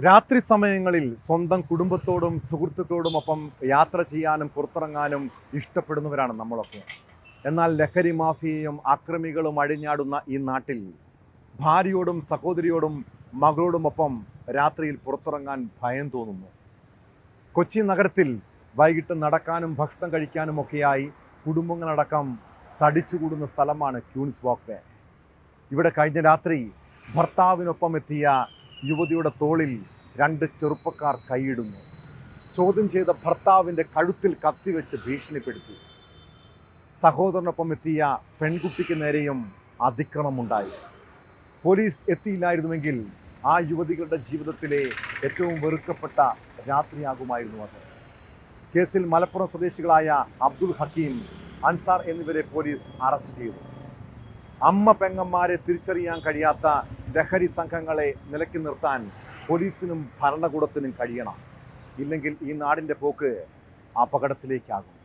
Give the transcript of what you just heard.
രാത്രി സമയങ്ങളിൽ സ്വന്തം കുടുംബത്തോടും സുഹൃത്തുക്കളോടുമൊപ്പം യാത്ര ചെയ്യാനും പുറത്തിറങ്ങാനും ഇഷ്ടപ്പെടുന്നവരാണ് നമ്മളൊക്കെ. എന്നാൽ ലഹരി മാഫിയയും അക്രമികളും അഴിഞ്ഞാടുന്ന ഈ നാട്ടിൽ ഭാര്യയോടും സഹോദരിയോടും മകളോടുമൊപ്പം രാത്രിയിൽ പുറത്തിറങ്ങാൻ ഭയം തോന്നുന്നു. കൊച്ചി നഗരത്തിൽ വൈകിട്ട് നടക്കാനും ഭക്ഷണം കഴിക്കാനുമൊക്കെയായി കുടുംബങ്ങളടക്കം തടിച്ചുകൂടുന്ന സ്ഥലമാണ് ക്യൂൻസ് വാക്ക് വേ. ഇവിടെ കഴിഞ്ഞ രാത്രി ഭർത്താവിനൊപ്പം എത്തിയ യുവതിയുടെ തോളിൽ രണ്ട് ചെറുപ്പക്കാർ കൈയിടുന്നു. ചോദ്യം ചെയ്ത ഭർത്താവിൻ്റെ കഴുത്തിൽ കത്തിവെച്ച് ഭീഷണിപ്പെടുത്തി. സഹോദരനൊപ്പം എത്തിയ പെൺകുട്ടിക്ക് നേരെയും അതിക്രമമുണ്ടായി. പോലീസ് എത്തിയില്ലായിരുന്നുവെങ്കിൽ ആ യുവതികളുടെ ജീവിതത്തിലെ ഏറ്റവും വെറുക്കപ്പെട്ട രാത്രിയാകുമായിരുന്നു അത്. കേസിൽ മലപ്പുറം സ്വദേശികളായ അബ്ദുൽ ഹക്കീം, അൻസാർ എന്നിവരെ പോലീസ് അറസ്റ്റ് ചെയ്തു. അമ്മ പെങ്ങന്മാരെ തിരിച്ചറിയാൻ കഴിയാത്ത ലഹരി സംഘങ്ങളെ നിലയ്ക്ക് നിർത്താൻ പോലീസിനും ഭരണകൂടത്തിനും കഴിയണം. ഇല്ലെങ്കിൽ ഈ നാടിൻ്റെ പോക്ക് അപകടത്തിലേക്കാകും.